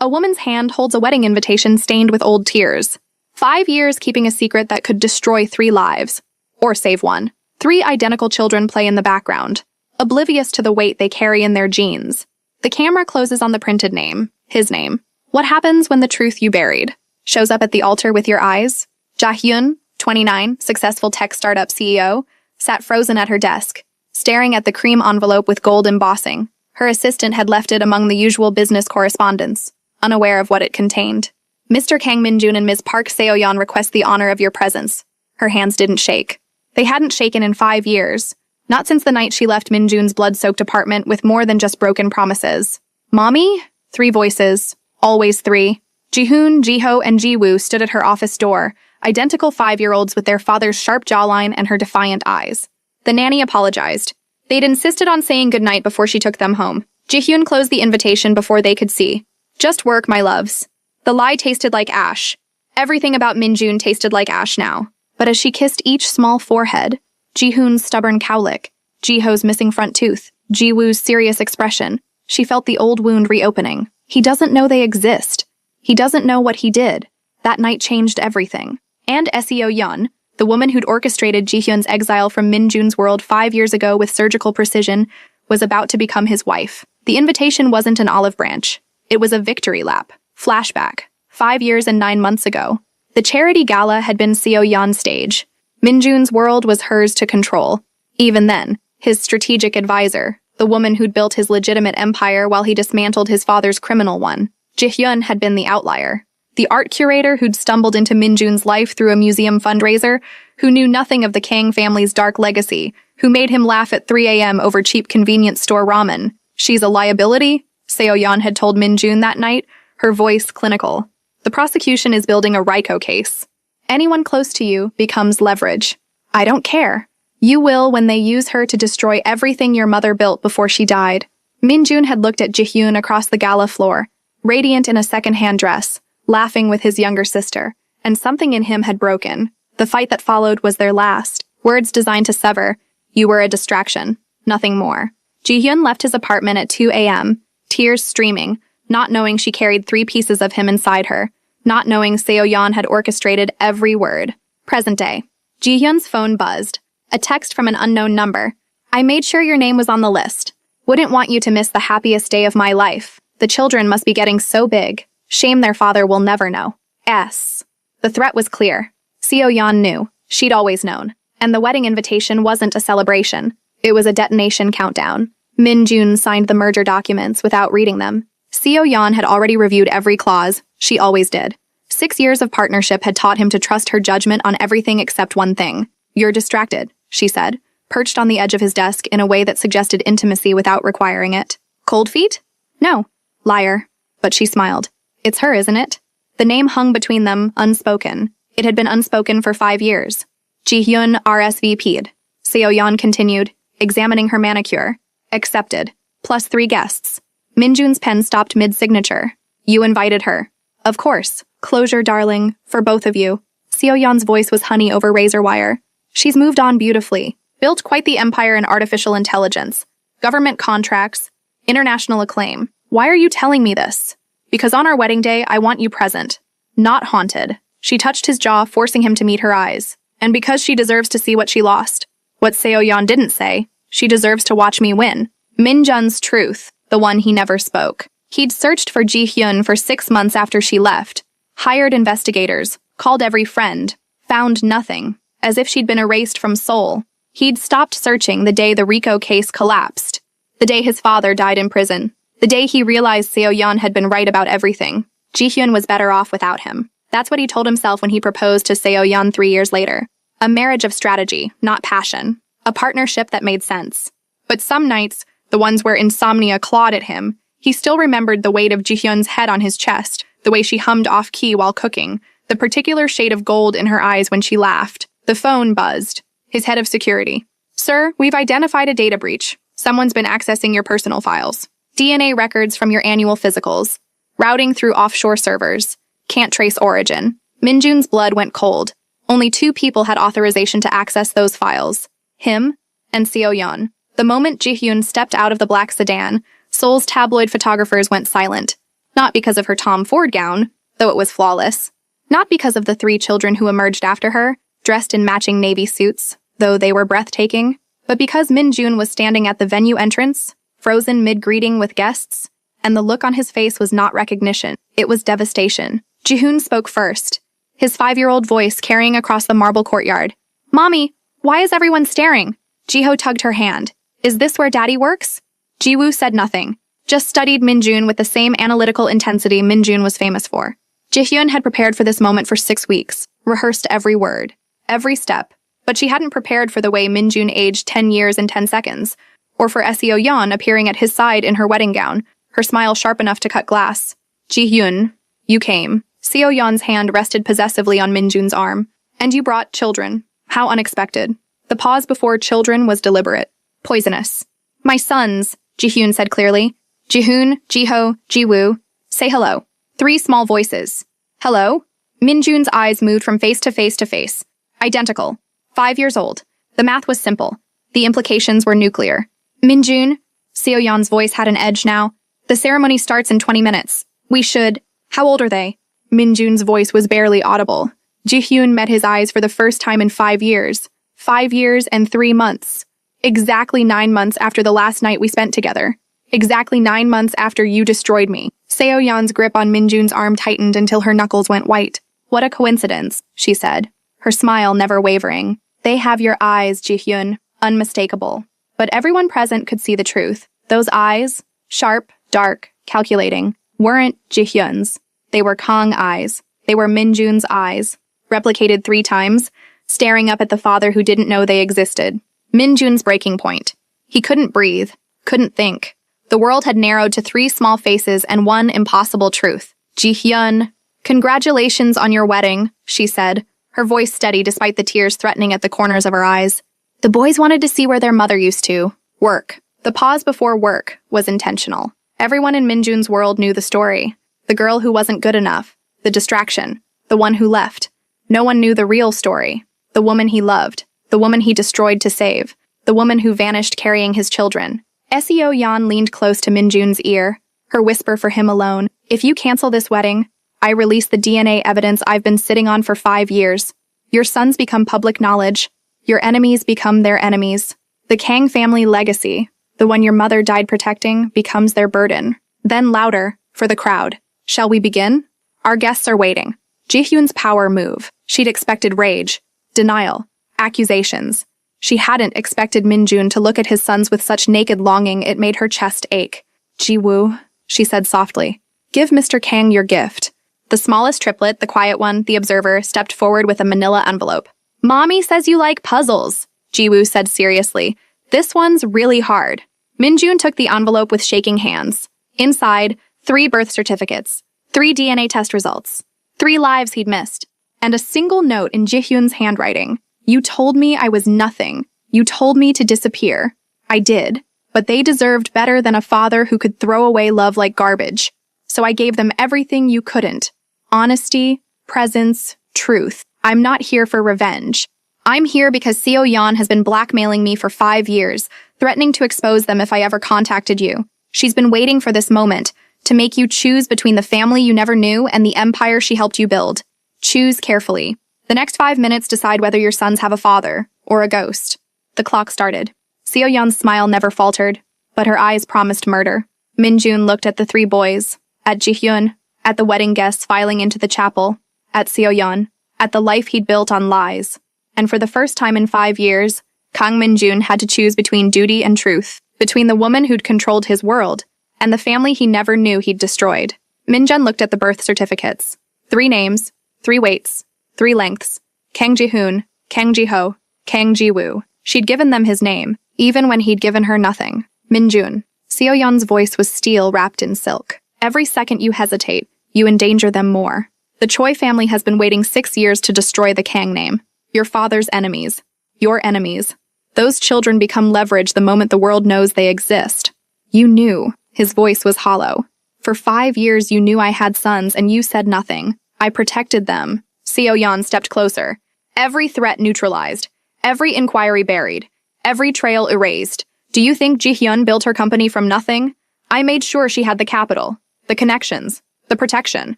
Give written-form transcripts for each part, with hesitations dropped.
A woman's hand holds a wedding invitation stained with old tears. 5 years keeping a secret that could destroy 3 lives. Or save one. 3 identical children play in the background, oblivious to the weight they carry in their genes. The camera closes on the printed name, his name. What happens when the truth you buried shows up at the altar with your eyes? Ja-hyun, 29, successful tech startup CEO, sat frozen at her desk, staring at the cream envelope with gold embossing. Her assistant had left it among the usual business correspondence, unaware of what it contained. Mr. Kang Min-jun and Ms. Park Seo-yeon request the honor of your presence. Her hands didn't shake. They hadn't shaken in 5 years. Not since the night she left Min-jun's blood-soaked apartment with more than just broken promises. Mommy? 3 voices. Always 3. Ji-hoon, Ji-ho, and Ji-woo stood at her office door, identical 5-year-olds with their father's sharp jawline and her defiant eyes. The nanny apologized. They'd insisted on saying goodnight before she took them home. Ji-hyun closed the invitation before they could see. Just work, my loves. The lie tasted like ash. Everything about Min-jun tasted like ash now. But as she kissed each small forehead, Ji-hoon's stubborn cowlick, Ji-ho's missing front tooth, Ji-woo's serious expression, she felt the old wound reopening. He doesn't know they exist. He doesn't know what he did. That night changed everything. And Seo-yeon, the woman who'd orchestrated Ji-hyun's exile from Min-jun's world 5 years ago with surgical precision, was about to become his wife. The invitation wasn't an olive branch. It was a victory lap. Flashback. 5 years and 9 months ago. The charity gala had been Seo-yeon's stage. Min-jun's world was hers to control. Even then, his strategic advisor, the woman who'd built his legitimate empire while he dismantled his father's criminal one, Ji-hyun had been the outlier. The art curator who'd stumbled into Min-jun's life through a museum fundraiser, who knew nothing of the Kang family's dark legacy, who made him laugh at 3 a.m. over cheap convenience store ramen. She's a liability, Seo-yeon had told Min-jun that night, her voice clinical. The prosecution is building a Raiko case. Anyone close to you becomes leverage. I don't care. You will when they use her to destroy everything your mother built before she died. Min-jun had looked at Ji-hyun across the gala floor, radiant in a second-hand dress, laughing with his younger sister, and something in him had broken. The fight that followed was their last. Words designed to sever. You were a distraction. Nothing more. Ji-hyun left his apartment at 2 a.m., tears streaming, not knowing she carried 3 pieces of him inside her, not knowing Seo-yeon had orchestrated every word. Present day. Ji-hyun's phone buzzed. A text from an unknown number. I made sure your name was on the list. Wouldn't want you to miss the happiest day of my life. The children must be getting so big. Shame their father will never know. S. The threat was clear. Seo-yeon knew. She'd always known. And the wedding invitation wasn't a celebration. It was a detonation countdown. Min-jun signed the merger documents without reading them. Seo-yeon had already reviewed every clause. She always did. 6 years of partnership had taught him to trust her judgment on everything except one thing. You're distracted, she said, perched on the edge of his desk in a way that suggested intimacy without requiring it. Cold feet? No. Liar. But she smiled. It's her, isn't it? The name hung between them, unspoken. It had been unspoken for 5 years. Ji-hyun RSVP'd. Seo-yeon continued, examining her manicure. Accepted. Plus 3 guests. Min-jun's pen stopped mid-signature. You invited her. Of course. Closure, darling. For both of you. Seo-yeon's voice was honey over razor wire. She's moved on beautifully. Built quite the empire in artificial intelligence. Government contracts. International acclaim. Why are you telling me this? Because on our wedding day, I want you present. Not haunted. She touched his jaw, forcing him to meet her eyes. And because she deserves to see what she lost. What Seo-yeon didn't say, she deserves to watch me win. Min-jun's truth, the one he never spoke. He'd searched for Ji-hyun for 6 months after she left. Hired investigators, called every friend, found nothing, as if she'd been erased from Seoul. He'd stopped searching the day the Rico case collapsed. The day his father died in prison. The day he realized Seo-yeon had been right about everything. Ji-hyun was better off without him. That's what he told himself when he proposed to Seo-yeon 3 years later. A marriage of strategy, not passion. A partnership that made sense. But some nights, the ones where insomnia clawed at him, he still remembered the weight of Ji-hyun's head on his chest, the way she hummed off-key while cooking, the particular shade of gold in her eyes when she laughed. The phone buzzed. His head of security. Sir, we've identified a data breach. Someone's been accessing your personal files. DNA records from your annual physicals. Routing through offshore servers. Can't trace origin. Min-jun's blood went cold. Only 2 people had authorization to access those files. Him and Seo-yeon. The moment Ji-hyun stepped out of the black sedan, Seoul's tabloid photographers went silent. Not because of her Tom Ford gown, though it was flawless. Not because of the 3 children who emerged after her, dressed in matching navy suits, though they were breathtaking, but because Min Jun was standing at the venue entrance, frozen mid-greeting with guests, and the look on his face was not recognition, it was devastation. Ji-hoon spoke first, his 5-year-old voice carrying across the marble courtyard. "Mommy, why is everyone staring?" Ji-ho tugged her hand. "Is this where Daddy works?" Ji-woo said nothing, just studied Min Jun with the same analytical intensity Min Jun was famous for. Ji-hyun had prepared for this moment for 6 weeks, rehearsed every word, every step, but she hadn't prepared for the way Min Jun aged 10 years in 10 seconds, or for Seo Yeon appearing at his side in her wedding gown, her smile sharp enough to cut glass. "Ji-hyun, you came." Seo Yeon's hand rested possessively on Min Jun's arm. "And you brought children. How unexpected." The pause before children was deliberate. Poisonous. "My sons," Ji-hyun said clearly. "Ji-hoon, Ji-ho, Ji-woo. Say hello." 3 small voices. "Hello?" Min Jun's eyes moved from face to face to face. Identical. 5 years old. The math was simple. The implications were nuclear. "Min Jun?" Seo Yeon's voice had an edge now. "The ceremony starts in 20 minutes. We should—" "How old are they?" Min Jun's voice was barely audible. Ji-hyun met his eyes for the first time in 5 years. 5 years and 3 months. Exactly 9 months after the last night we spent together. Exactly 9 months after you destroyed me. Seo Yeon's grip on Min Jun's arm tightened until her knuckles went white. "What a coincidence," she said, her smile never wavering. "They have your eyes, Ji-hyun, unmistakable." But everyone present could see the truth. Those eyes, sharp, dark, calculating, weren't Ji-hyun's. They were Kang eyes. They were Min Jun's eyes, replicated 3 times, staring up at the father who didn't know they existed. Min Jun's breaking point. He couldn't breathe, couldn't think. The world had narrowed to 3 small faces and 1 impossible truth. "Ji-hyun, congratulations on your wedding," she said, her voice steady despite the tears threatening at the corners of her eyes. The boys wanted to see where their mother used to. Work. The pause before work was intentional. Everyone in Min Jun's world knew the story. The girl who wasn't good enough. The distraction. The one who left. No one knew the real story. The woman he loved. The woman he destroyed to save. The woman who vanished carrying his children. Seo Yeon leaned close to Min Jun's ear, her whisper for him alone. "If you cancel this wedding, I release the DNA evidence I've been sitting on for 5 years. Your sons become public knowledge. Your enemies become their enemies. The Kang family legacy, the one your mother died protecting, becomes their burden." Then louder, for the crowd. "Shall we begin? Our guests are waiting." Ji-hyun's power move. She'd expected rage, denial, accusations. She hadn't expected Min Jun to look at his sons with such naked longing it made her chest ache. "Ji-woo," she said softly. "Give Mr. Kang your gift." The smallest triplet, the quiet one, the observer, stepped forward with a manila envelope. "Mommy says you like puzzles," Ji-woo said seriously. "This one's really hard." Min Jun took the envelope with shaking hands. Inside, 3 birth certificates, 3 DNA test results, 3 lives he'd missed, and a single note in Ji-hyun's handwriting. "You told me I was nothing. You told me to disappear. I did. But they deserved better than a father who could throw away love like garbage. So I gave them everything you couldn't. Honesty, presence, truth. I'm not here for revenge. I'm here because Seo Yeon has been blackmailing me for 5 years, threatening to expose them if I ever contacted you. She's been waiting for this moment, to make you choose between the family you never knew and the empire she helped you build. Choose carefully. The next 5 minutes decide whether your sons have a father, or a ghost." The clock started. Seo Yeon's smile never faltered, but her eyes promised murder. Min Jun looked at the 3 boys, at Ji-hyun, at the wedding guests filing into the chapel, at Seo Yeon, at the life he'd built on lies. And for the first time in 5 years, Kang Min Jun had to choose between duty and truth, between the woman who'd controlled his world, and the family he never knew he'd destroyed. Min Jun looked at the birth certificates. 3 names, 3 weights, 3 lengths. Kang Ji-hoon, Kang Ji-ho, Kang Ji-woo. She'd given them his name, even when he'd given her nothing. Min Jun. Seo Yeon's voice was steel wrapped in silk. "Every second you hesitate, you endanger them more. The Choi family has been waiting 6 years to destroy the Kang name. Your father's enemies. Your enemies. Those children become leverage the moment the world knows they exist. You knew." His voice was hollow. "For 5 years you knew I had sons and you said nothing. I protected them." Seo Yeon stepped closer. "Every threat neutralized. Every inquiry buried. Every trail erased. Do you think Ji-hyun built her company from nothing? I made sure she had the capital, the connections, The protection.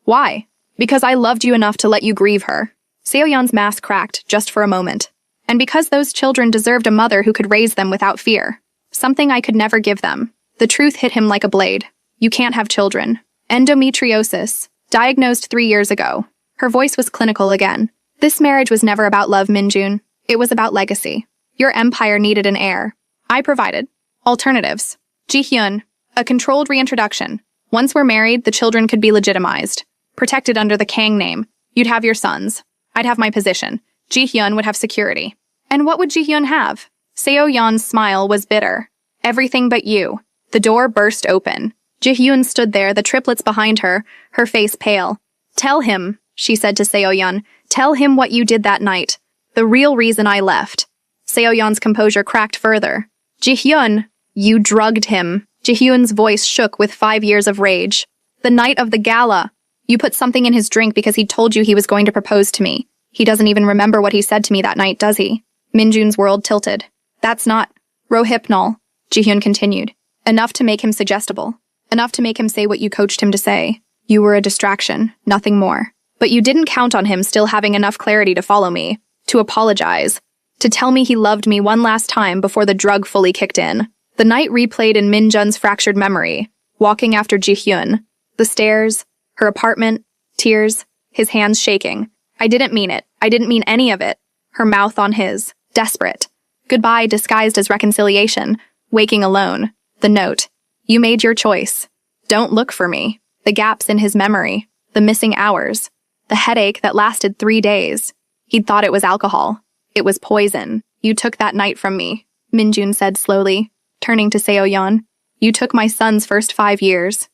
Why? Because I loved you enough to let you grieve her. Seoyeon's mask cracked just for a moment. And because those children deserved a mother who could raise them without fear. Something I could never give them. The truth hit him like a blade. You can't have children. Endometriosis. Diagnosed 3 years ago. Her voice was clinical again. This marriage was never about love, Minjun. It was about legacy. Your empire needed an heir. I provided. Alternatives. Ji-hyun. A controlled reintroduction. Once we're married, the children could be legitimized. Protected under the Kang name. You'd have your sons. I'd have my position. Ji-hyun would have security. And what would Ji-hyun have? Seo-yeon's smile was bitter. Everything but you. The door burst open. Ji-hyun stood there, the triplets behind her, her face pale. Tell him, she said to Seo-yeon. Tell him what you did that night. The real reason I left. Seo-yeon's composure cracked further. Ji-hyun, you drugged him. Ji-hyun's voice shook with 5 years of rage. The night of the gala. You put something in his drink because he told you he was going to propose to me. He doesn't even remember what he said to me that night, does he? Minjun's world tilted. That's not rohypnol, Ji-hyun continued. Enough to make him suggestible. Enough to make him say what you coached him to say. You were a distraction, nothing more. But you didn't count on him still having enough clarity to follow me, to apologize, to tell me he loved me one last time before the drug fully kicked in. The night replayed in Minjun's fractured memory, walking after Ji-hyun. The stairs, her apartment, tears, his hands shaking. I didn't mean it. I didn't mean any of it. Her mouth on his, desperate. Goodbye disguised as reconciliation, waking alone. The note. You made your choice. Don't look for me. The gaps in his memory. The missing hours. The headache that lasted 3 days. He'd thought it was alcohol. It was poison. You took that night from me, Minjun said slowly, turning to Seo-yeon. You took my son's first 5 years.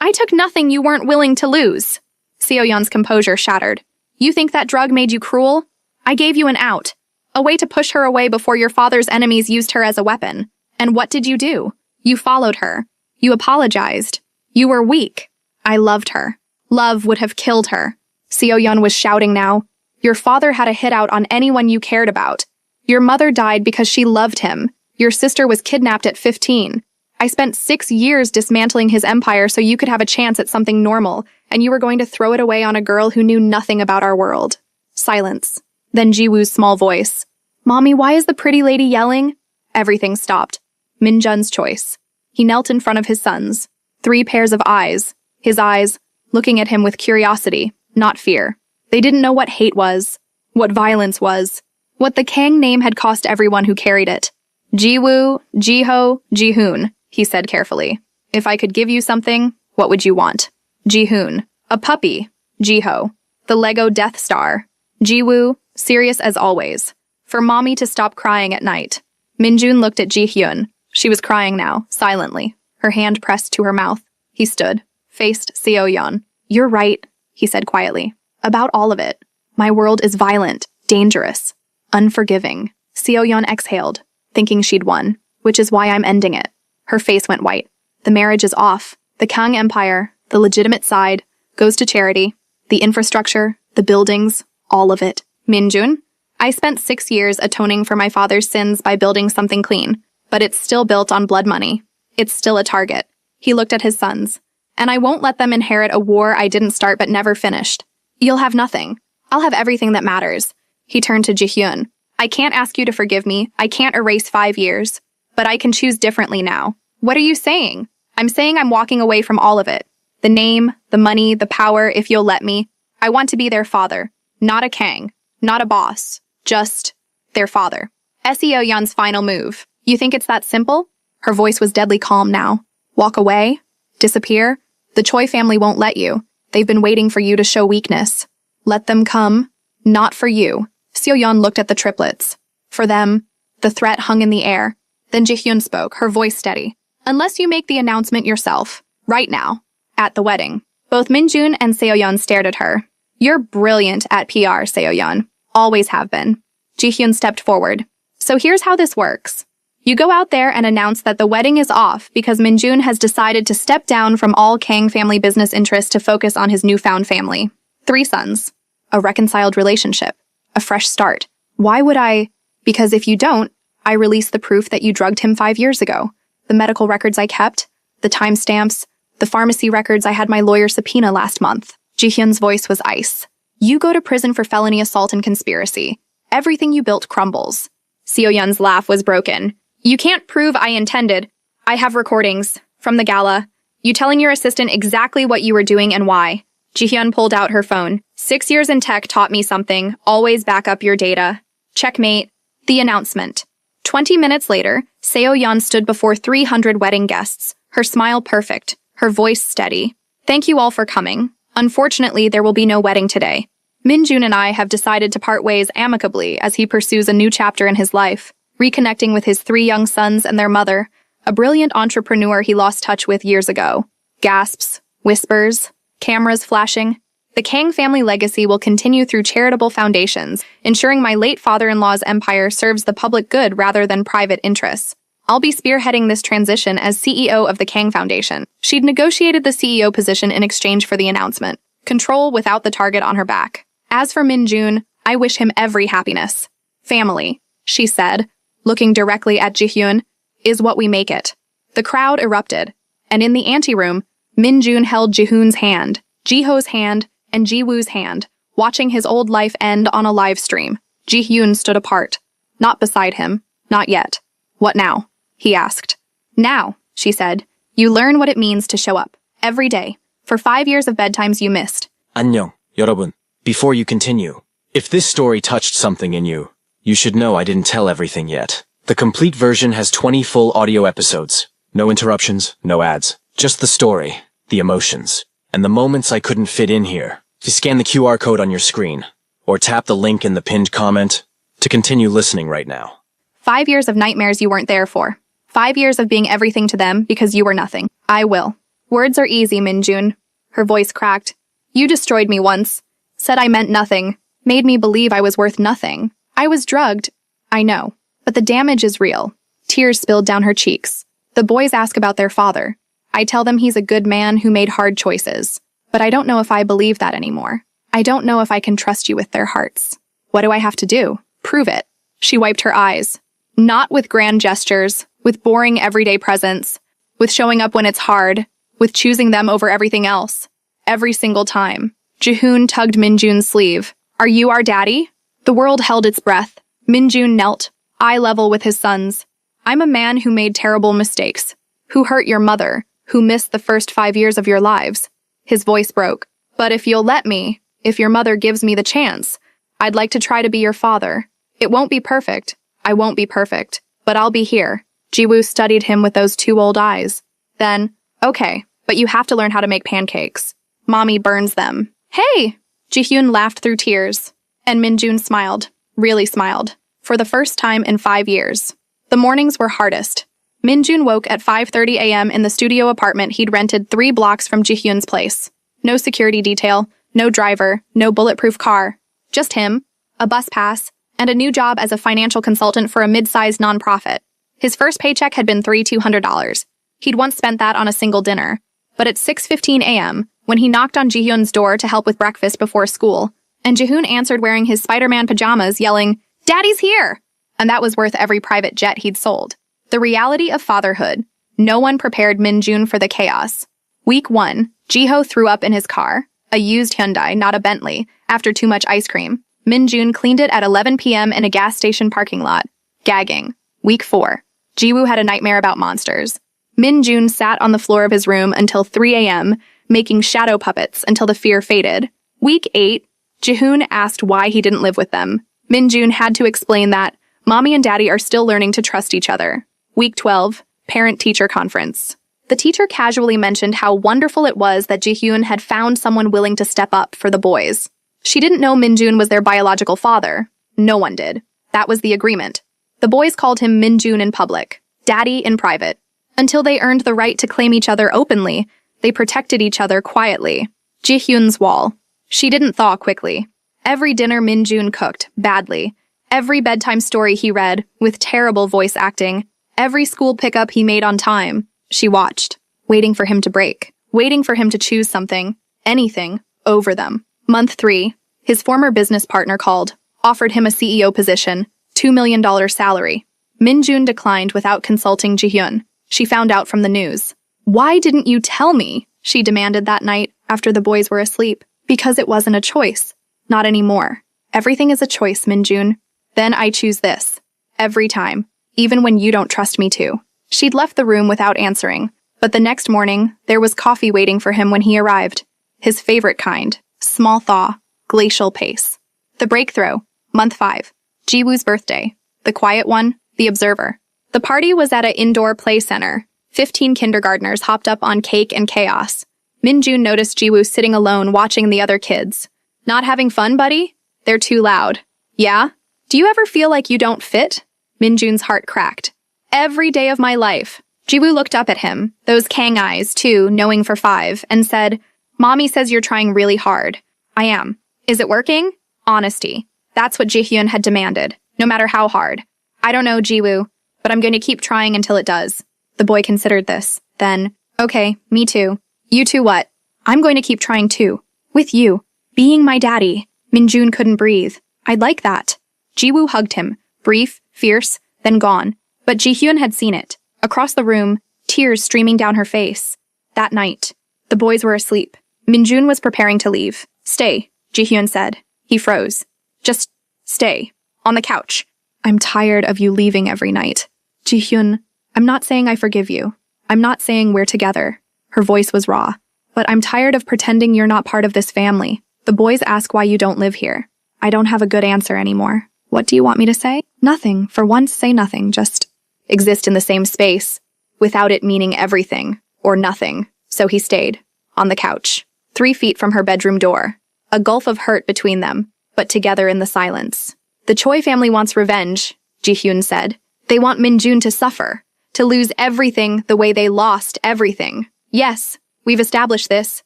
I took nothing you weren't willing to lose. Seo-yeon's composure shattered. You think that drug made you cruel? I gave you an out. A way to push her away before your father's enemies used her as a weapon. And what did you do? You followed her. You apologized. You were weak. I loved her. Love would have killed her. Seo-yeon was shouting now. Your father had a hit out on anyone you cared about. Your mother died because she loved him. Your sister was kidnapped at 15. I spent 6 years dismantling his empire so you could have a chance at something normal, and you were going to throw it away on a girl who knew nothing about our world. Silence. Then Jiwoo's small voice. Mommy, why is the pretty lady yelling? Everything stopped. Minjun's choice. He knelt in front of his sons. 3 pairs of eyes. His eyes, looking at him with curiosity, not fear. They didn't know what hate was, what violence was, what the Kang name had cost everyone who carried it. Jiwoo, Jiho, Jihoon, he said carefully. If I could give you something, what would you want? Jihoon. A puppy. Jiho. The Lego Death Star. Jiwoo, serious as always. For mommy to stop crying at night. Minjun looked at Ji-hyun. She was crying now, silently, her hand pressed to her mouth. He stood, faced Seo-yeon. You're right, he said quietly. About all of it. My world is violent, dangerous, unforgiving. Seo-yeon exhaled, thinking she'd won, which is why I'm ending it. Her face went white. The marriage is off. The Kang Empire, the legitimate side, goes to charity. The infrastructure, the buildings, all of it. Minjun? I spent 6 years atoning for my father's sins by building something clean, but it's still built on blood money. It's still a target. He looked at his sons. And I won't let them inherit a war I didn't start but never finished. You'll have nothing. I'll have everything that matters. He turned to Ji-hyun. I can't ask you to forgive me. I can't erase 5 years. But I can choose differently now. What are you saying? I'm saying I'm walking away from all of it. The name, the money, the power, if you'll let me. I want to be their father. Not a Kang. Not a boss. Just their father. Seo-yeon's final move. You think it's that simple? Her voice was deadly calm now. Walk away? Disappear? The Choi family won't let you. They've been waiting for you to show weakness. Let them come. Not for you. Seo-yeon looked at the triplets. For them. The threat hung in the air. Then Ji-hyun spoke, her voice steady. Unless you make the announcement yourself. Right now. At the wedding. Both Minjun and Seo-yeon stared at her. You're brilliant at PR, Seo-yeon. Always have been. Ji-hyun stepped forward. So here's how this works. You go out there and announce that the wedding is off because Minjun has decided to step down from all Kang family business interests to focus on his newfound family. 3 sons. A reconciled relationship. A fresh start. Why would I? Because if you don't, I release the proof that you drugged him 5 years ago. The medical records I kept, the timestamps, The pharmacy records I had my lawyer subpoena last month. Ji-hyun's voice was ice. You go to prison for felony assault and conspiracy. Everything you built crumbles. Seo-yeon's laugh was broken. You can't prove I intended. I have recordings from the gala. You telling your assistant exactly what you were doing and why. Ji-hyun pulled out her phone. 6 years in tech taught me something. Always back up your data. Checkmate. The announcement. 20 minutes later, Seo-yeon stood before 300 wedding guests, her smile perfect, her voice steady. Thank you all for coming. Unfortunately, there will be no wedding today. Min-jun and I have decided to part ways amicably as he pursues a new chapter in his life, reconnecting with his 3 young sons and their mother, a brilliant entrepreneur he lost touch with years ago. Gasps, whispers, cameras flashing. The Kang family legacy will continue through charitable foundations, ensuring my late father-in-law's empire serves the public good rather than private interests. I'll be spearheading this transition as CEO of the Kang Foundation. She'd negotiated the CEO position in exchange for the announcement. Control without the target on her back. As for Min-jun, I wish him every happiness. Family, she said, looking directly at Ji-hyun, is what we make it. The crowd erupted, and in the anteroom, Min-jun held Ji-hoon's hand, Ji-ho's hand, and Ji-woo's hand, watching his old life end on a live stream. Ji-hyun stood apart. Not beside him. Not yet. What now? He asked. Now, she said, you learn what it means to show up. Every day. For 5 years of bedtimes you missed. 안녕, 여러분. Before you continue, if this story touched something in you, you should know I didn't tell everything yet. The complete version has 20 full audio episodes. No interruptions, no ads. Just the story, the emotions, and the moments I couldn't fit in here. You scan the QR code on your screen, or tap the link in the pinned comment to continue listening right now. 5 years of nightmares you weren't there for. 5 years of being everything to them because you were nothing. I will. Words are easy, Min-jun. Her voice cracked. You destroyed me once. Said I meant nothing. Made me believe I was worth nothing. I was drugged. I know. But the damage is real. Tears spilled down her cheeks. The boys ask about their father. I tell them he's a good man who made hard choices. But I don't know if I believe that anymore. I don't know if I can trust you with their hearts. What do I have to do? Prove it. She wiped her eyes. Not with grand gestures, with boring everyday presents, with showing up when it's hard, with choosing them over everything else. Every single time. Ji-hoon tugged Min-jun's sleeve. Are you our daddy? The world held its breath. Min-jun knelt, eye level with his sons. I'm a man who made terrible mistakes, who hurt your mother, who missed the first 5 years of your lives. His voice broke. But if you'll let me, if your mother gives me the chance, I'd like to try to be your father. It won't be perfect. I won't be perfect. But I'll be here. Ji-woo studied him with those 2 old eyes. Then, okay, but you have to learn how to make pancakes. Mommy burns them. Hey! Ji-hyun laughed through tears. And Min-jun smiled. Really smiled. For the first time in 5 years. The mornings were hardest. Min-jun woke at 5:30 a.m. in the studio apartment he'd rented 3 blocks from Ji-hyun's place. No security detail, no driver, no bulletproof car. Just him, a bus pass, and a new job as a financial consultant for a mid-sized nonprofit. His first paycheck had been $200. He'd once spent that on a single dinner. But at 6:15 a.m., when he knocked on Ji-hyun's door to help with breakfast before school, and Ji-hoon answered wearing his Spider-Man pajamas, yelling, "Daddy's here!" And that was worth every private jet he'd sold. The reality of fatherhood. No one prepared Min-jun for the chaos. Week 1, Ji-ho threw up in his car, a used Hyundai, not a Bentley, after too much ice cream. Min-jun cleaned it at 11 p.m. in a gas station parking lot. Gagging. Week 4, Ji-woo had a nightmare about monsters. Min-jun sat on the floor of his room until 3 a.m., making shadow puppets until the fear faded. Week 8, Ji-hoon asked why he didn't live with them. Min-jun had to explain that Mommy and Daddy are still learning to trust each other. Week 12, Parent-Teacher Conference. The teacher casually mentioned how wonderful it was that Ji-hyun had found someone willing to step up for the boys. She didn't know Min-jun was their biological father. No one did. That was the agreement. The boys called him Min-jun in public, Daddy in private. Until they earned the right to claim each other openly, they protected each other quietly. Ji-hyun's wall. She didn't thaw quickly. Every dinner Min-jun cooked, badly. Every bedtime story he read, with terrible voice acting. Every school pickup he made on time. She watched, waiting for him to break, waiting for him to choose something, anything, over them. Month 3, his former business partner called, offered him a CEO position, $2 million salary. Min-jun declined without consulting Ji-hyun. She found out from the news. Why didn't you tell me? she demanded that night after the boys were asleep. Because it wasn't a choice. Not anymore. Everything is a choice, Minjun. Then I choose this. Every time. Even when you don't trust me to. She'd left the room without answering. But the next morning, there was coffee waiting for him when he arrived. His favorite kind. Small thaw. Glacial pace. The breakthrough. Month 5. Jiwoo's birthday. The quiet one. The observer. The party was at an indoor play center. 15 kindergartners hopped up on cake and chaos. Minjun noticed Jiwoo sitting alone watching the other kids. Not having fun, buddy? They're too loud. Yeah? Do you ever feel like you don't fit? Minjun's heart cracked. Every day of my life. Jiwoo looked up at him, those Kang eyes, too, knowing for 5, and said, Mommy says you're trying really hard. I am. Is it working? Honesty. That's what Jihyun had demanded, no matter how hard. I don't know, Jiwoo, but I'm going to keep trying until it does. The boy considered this. Then, okay, me too. You too what? I'm going to keep trying too. With you. Being my daddy. Minjun couldn't breathe. I'd like that. Jiwoo hugged him. Brief, fierce, then gone. But Jihyun had seen it. Across the room, tears streaming down her face. That night, the boys were asleep. Minjun was preparing to leave. Stay, Jihyun said. He froze. Just stay. On the couch. I'm tired of you leaving every night. Jihyun, I'm not saying I forgive you. I'm not saying we're together. Her voice was raw. But I'm tired of pretending you're not part of this family. The boys ask why you don't live here. I don't have a good answer anymore. What do you want me to say? Nothing. For once, say nothing. Just exist in the same space, without it meaning everything, or nothing. So he stayed. On the couch. 3 feet from her bedroom door. A gulf of hurt between them, but together in the silence. The Choi family wants revenge, Jihyun said. They want Minjun to suffer. To lose everything the way they lost everything. Yes, we've established this.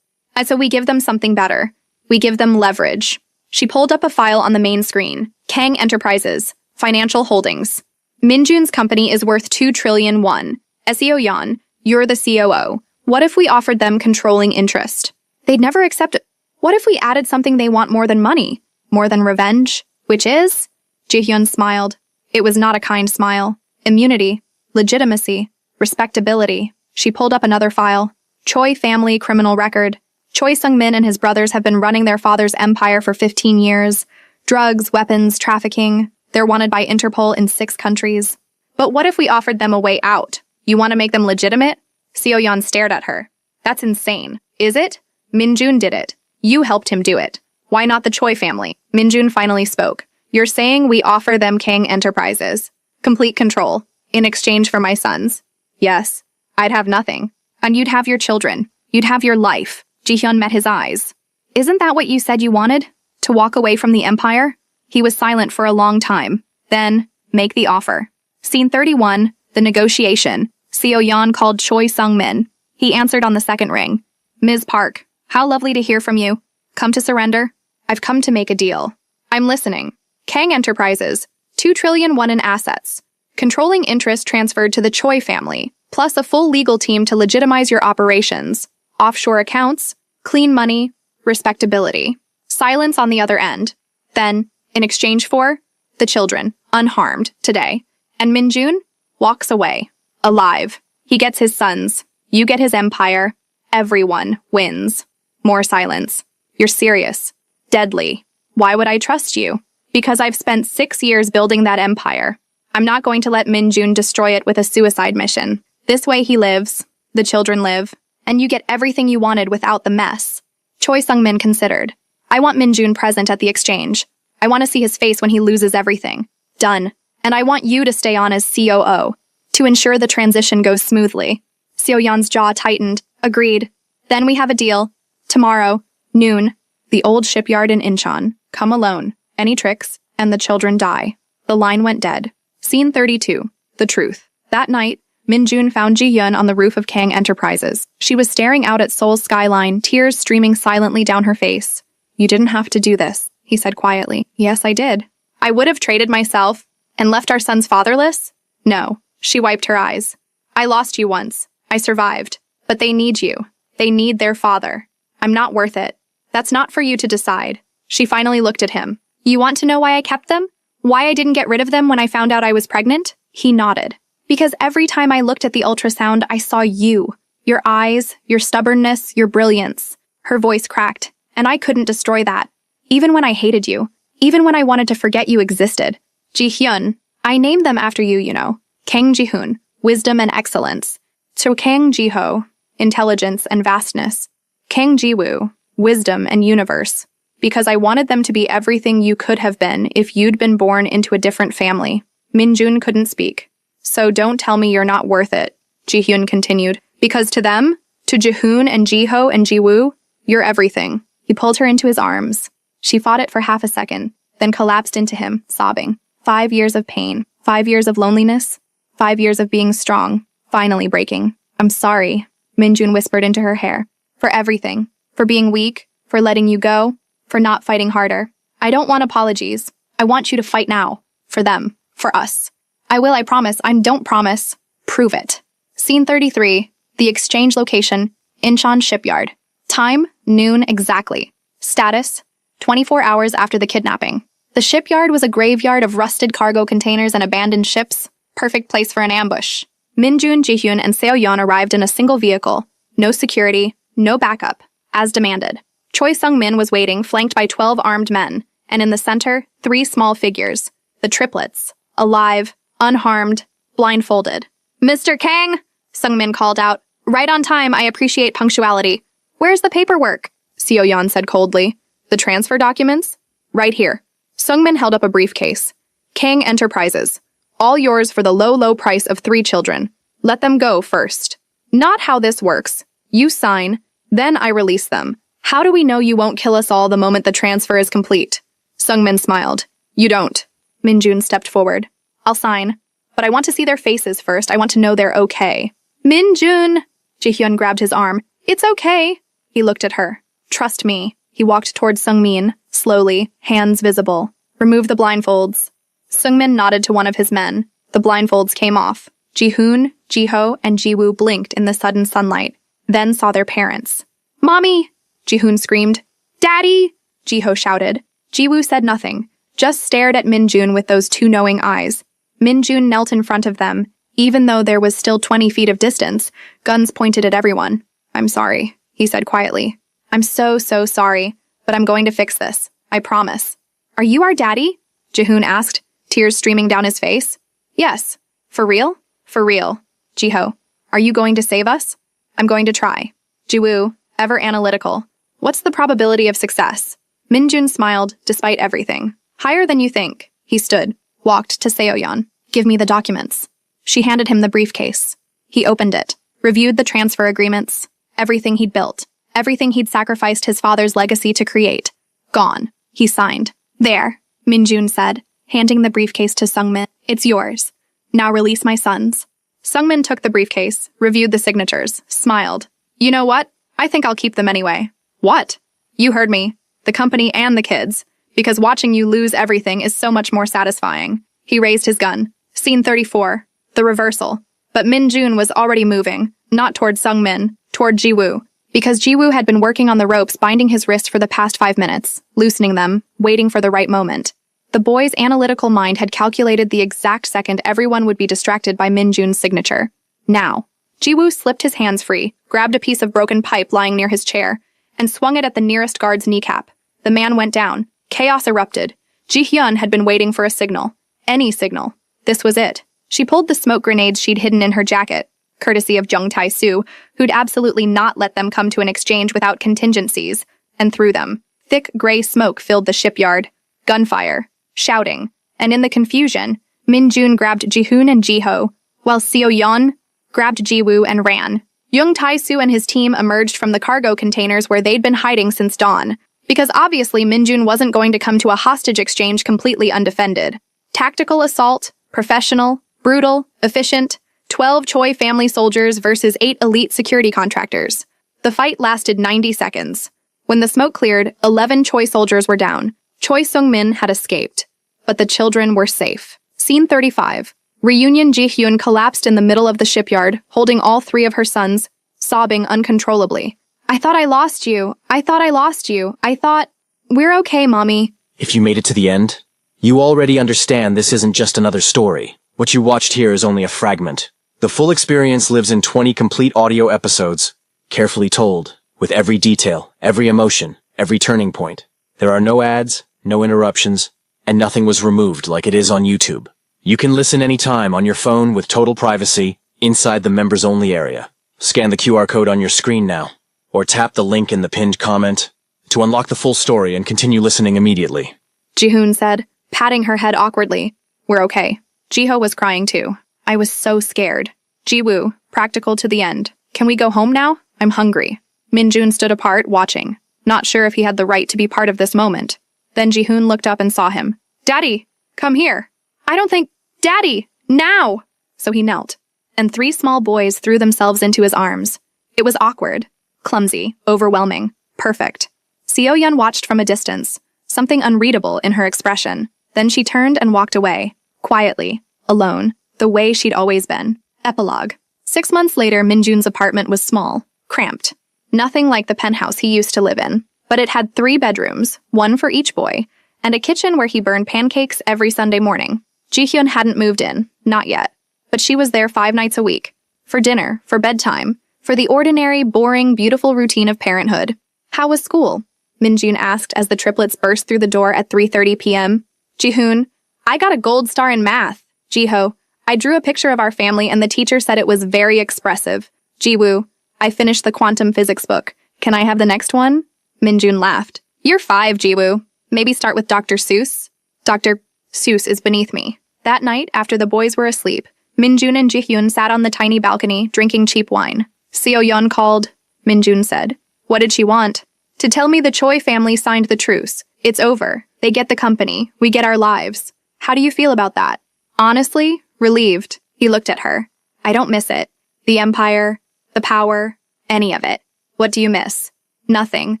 And so we give them something better. We give them leverage. She pulled up a file on the main screen. Kang Enterprises. Financial Holdings. Minjun's company is worth 2 trillion won. Seo Yan, you're the COO. What if we offered them controlling interest? They'd never accept it. What if we added something they want more than money? More than revenge? Which is? Jihyun smiled. It was not a kind smile. Immunity. Legitimacy. Respectability. She pulled up another file. Choi family criminal record. Choi Sung-min and his brothers have been running their father's empire for 15 years. Drugs, weapons, trafficking. They're wanted by Interpol in 6 countries. But what if we offered them a way out? You want to make them legitimate? Seo-yeon stared at her. That's insane. Is it? Minjun did it. You helped him do it. Why not the Choi family? Minjun finally spoke. You're saying we offer them Kang Enterprises. Complete control. In exchange for my sons. Yes. I'd have nothing. And you'd have your children. You'd have your life. Jihyun met his eyes. Isn't that what you said you wanted? To walk away from the empire? He was silent for a long time. Then, make the offer. Scene 31, the negotiation. Seo-yeon called Choi Sung-min. He answered on the second ring. Ms. Park, how lovely to hear from you. Come to surrender? I've come to make a deal. I'm listening. Kang Enterprises, 2 trillion won in assets. Controlling interest transferred to the Choi family, plus a full legal team to legitimize your operations. Offshore accounts, clean money, respectability. Silence on the other end. Then, in exchange for, the children, unharmed, today. And Minjun walks away, alive. He gets his sons. You get his empire. Everyone wins. More silence. You're serious. Deadly. Why would I trust you? Because I've spent 6 years building that empire. I'm not going to let Minjun destroy it with a suicide mission. This way he lives, the children live, and you get everything you wanted without the mess. Choi Sung-min considered. I want Minjun present at the exchange. I want to see his face when he loses everything. Done. And I want you to stay on as COO, to ensure the transition goes smoothly. Seo-yeon's jaw tightened. Agreed. Then we have a deal. Tomorrow, noon, the old shipyard in Incheon. Come alone. Any tricks, and the children die. The line went dead. Scene 32. The truth. That night, Minjun found Ji-hyun on the roof of Kang Enterprises. She was staring out at Seoul's skyline, tears streaming silently down her face. You didn't have to do this, he said quietly. Yes, I did. I would have traded myself and left our sons fatherless? No. She wiped her eyes. I lost you once. I survived. But they need you. They need their father. I'm not worth it. That's not for you to decide. She finally looked at him. You want to know why I kept them? Why I didn't get rid of them when I found out I was pregnant? He nodded. Because every time I looked at the ultrasound, I saw you. Your eyes, your stubbornness, your brilliance. Her voice cracked, and I couldn't destroy that. Even when I hated you. Even when I wanted to forget you existed. Ji-hyun. I named them after you, you know. Kang Ji-hoon, wisdom and excellence. To Kang Ji-ho, intelligence and vastness. Kang Ji-woo, wisdom and universe. Because I wanted them to be everything you could have been if you'd been born into a different family. Min-jun couldn't speak. So don't tell me you're not worth it, Ji-hyun continued. Because to them, to Ji-hoon and Ji-ho and Ji-woo, you're everything. He pulled her into his arms. She fought it for half a second, then collapsed into him, sobbing. 5 years of pain, 5 years of loneliness, 5 years of being strong, finally breaking. I'm sorry, Min-jun whispered into her hair. For everything. For being weak, for letting you go, for not fighting harder. I don't want apologies. I want you to fight now. For them. For us. I will, I promise. I don't promise. Prove it. Scene 33. The exchange location. Incheon Shipyard. Time, noon exactly. Status, 24 hours after the kidnapping. The shipyard was a graveyard of rusted cargo containers and abandoned ships. Perfect place for an ambush. Min-jun, Ji-hyun, and Seo-yeon arrived in a single vehicle. No security, no backup. As demanded. Choi Sung-min was waiting, flanked by 12 armed men. And in the center, 3 small figures. The triplets. Alive, unharmed, blindfolded. Mr. Kang! Sung-min called out. Right on time, I appreciate punctuality. Where's the paperwork? Seo-yeon said coldly. The transfer documents? Right here. Sung-min held up a briefcase. Kang Enterprises. All yours for the low price of 3 children. Let them go first. Not how this works. You sign, then I release them. How do we know you won't kill us all the moment the transfer is complete? Sung-min smiled. You don't. Min-jun stepped forward. I'll sign. But I want to see their faces first. I want to know they're okay. Min-jun! Ji-hyun grabbed his arm. It's okay. He looked at her. Trust me. He walked towards Sung-min, slowly, hands visible. Remove the blindfolds. Sung-min nodded to one of his men. The blindfolds came off. Ji-hoon, Ji-ho, and Ji-woo blinked in the sudden sunlight, then saw their parents. Mommy! Ji-hoon screamed. Daddy! Ji-ho shouted. Ji-woo said nothing, just stared at Min-jun with those 2 knowing eyes. Min-jun knelt in front of them, even though there was still 20 feet of distance, guns pointed at everyone. I'm sorry, he said quietly. I'm so sorry, but I'm going to fix this. I promise. Are you our daddy? Ji-hoon asked, tears streaming down his face. Yes. For real? For real. Ji-ho, are you going to save us? I'm going to try. Ji-woo, ever analytical. What's the probability of success? Min-jun smiled, despite everything. Higher than you think. He stood, walked to Seo-yeon. Give me the documents. She handed him the briefcase. He opened it, reviewed the transfer agreements, everything he'd built, everything he'd sacrificed his father's legacy to create. Gone. He signed. There, Min-jun said, handing the briefcase to Sung-min. It's yours. Now release my sons. Sung-min took the briefcase, reviewed the signatures, smiled. You know what? I think I'll keep them anyway. What? You heard me. The company and the kids. Because watching you lose everything is so much more satisfying. He raised his gun. Scene 34. The reversal. But Min-jun was already moving, not toward Sung-min, toward Ji-woo. Because Ji-woo had been working on the ropes binding his wrist for the past 5 minutes, loosening them, waiting for the right moment. The boy's analytical mind had calculated the exact second everyone would be distracted by Min-jun's signature. Now. Ji-woo slipped his hands free, grabbed a piece of broken pipe lying near his chair, and swung it at the nearest guard's kneecap. The man went down. Chaos erupted. Ji-hyun had been waiting for a signal. Any signal. This was it. She pulled the smoke grenades she'd hidden in her jacket, courtesy of Jung Tae-soo, who'd absolutely not let them come to an exchange without contingencies, and threw them. Thick gray smoke filled the shipyard. Gunfire. Shouting. And in the confusion, Min-jun grabbed Ji-hoon and Ji-ho, while Seo-yeon grabbed Ji-woo and ran. Jung Tae-soo and his team emerged from the cargo containers where they'd been hiding since dawn, because obviously Min-jun wasn't going to come to a hostage exchange completely undefended. Tactical assault, professional, brutal, efficient, 12 Choi family soldiers versus 8 elite security contractors. The fight lasted 90 seconds. When the smoke cleared, 11 Choi soldiers were down. Choi Sung-min had escaped, but the children were safe. Scene 35. Reunion. Ji-hyun collapsed in the middle of the shipyard, holding all 3 of her sons, sobbing uncontrollably. I thought I lost you. I thought I lost you. I thought... We're okay, Mommy. If you made it to the end, you already understand this isn't just another story. What you watched here is only a fragment. The full experience lives in 20 complete audio episodes, carefully told, with every detail, every emotion, every turning point. There are no ads, no interruptions, and nothing was removed like it is on YouTube. You can listen anytime on your phone with total privacy inside the members-only area. Scan the QR code on your screen now, or tap the link in the pinned comment to unlock the full story and continue listening immediately. Jihoon said, patting her head awkwardly. We're okay. Jiho was crying too. I was so scared. Jiwoo, practical to the end. Can we go home now? I'm hungry. Minjun stood apart, watching, not sure if he had the right to be part of this moment. Then Jihoon looked up and saw him. Daddy, come here. I don't think... Daddy, now! So he knelt, and 3 small boys threw themselves into his arms. It was awkward, clumsy, overwhelming, perfect. Seo-yeon watched from a distance, something unreadable in her expression. Then she turned and walked away, quietly, alone, the way she'd always been. Epilogue. 6 months later, Minjun's apartment was small, cramped. Nothing like the penthouse he used to live in, but it had 3 bedrooms, 1 for each boy, and a kitchen where he burned pancakes every Sunday morning. Jihyun hadn't moved in, not yet, but she was there 5 nights a week. For dinner, for bedtime, for the ordinary, boring, beautiful routine of parenthood. How was school? Minjun asked as the triplets burst through the door at 3:30 p.m. Jihoon, I got a gold star in math. Jiho, I drew a picture of our family and the teacher said it was very expressive. Jiwoo, I finished the quantum physics book. Can I have the next one? Minjun laughed. You're 5, Jiwoo. Maybe start with Dr. Seuss? Dr. Seuss is beneath me. That night, after the boys were asleep, Minjun and Jihyun sat on the tiny balcony, drinking cheap wine. Seo-yeon called. Minjun said, What did she want? To tell me the Choi family signed the truce. It's over. They get the company. We get our lives. How do you feel about that? Honestly, relieved. He looked at her. I don't miss it. The empire, the power, any of it. What do you miss? Nothing.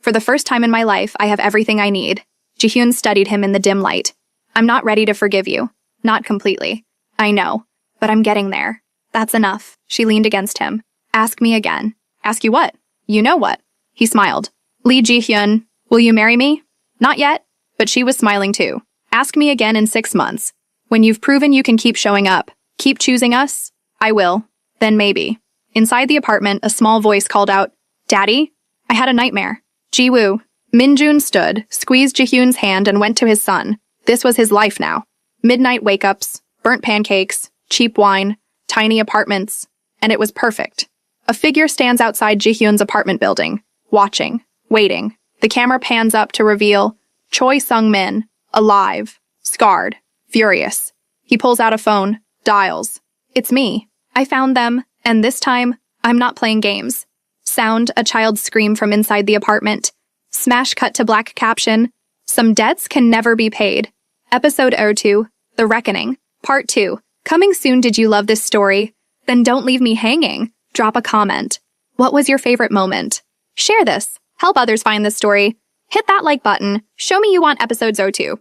For the first time in my life, I have everything I need. Jihyun studied him in the dim light. I'm not ready to forgive you. Not completely. I know. But I'm getting there. That's enough. She leaned against him. Ask me again. Ask you what? You know what? He smiled. Lee Jihyun, will you marry me? Not yet. But she was smiling too. Ask me again in 6 months. When you've proven you can keep showing up, keep choosing us, I will. Then maybe. Inside the apartment, a small voice called out, Daddy? I had a nightmare. Jiwoo. Minjun stood, squeezed Jihyun's hand and went to his son. This was his life now. Midnight wake-ups, burnt pancakes, cheap wine, tiny apartments, and it was perfect. A figure stands outside Jihyun's apartment building, watching, waiting. The camera pans up to reveal Choi Sung-min, alive, scarred, furious. He pulls out a phone, dials. It's me. I found them, and this time, I'm not playing games. Sound, a child's scream from inside the apartment. Smash cut to black caption. Some debts can never be paid. Episode 02, The Reckoning, Part 2. Coming soon. Did you love this story? Then don't leave me hanging. Drop a comment. What was your favorite moment? Share this. Help others find this story. Hit that like button. Show me you want episodes 02.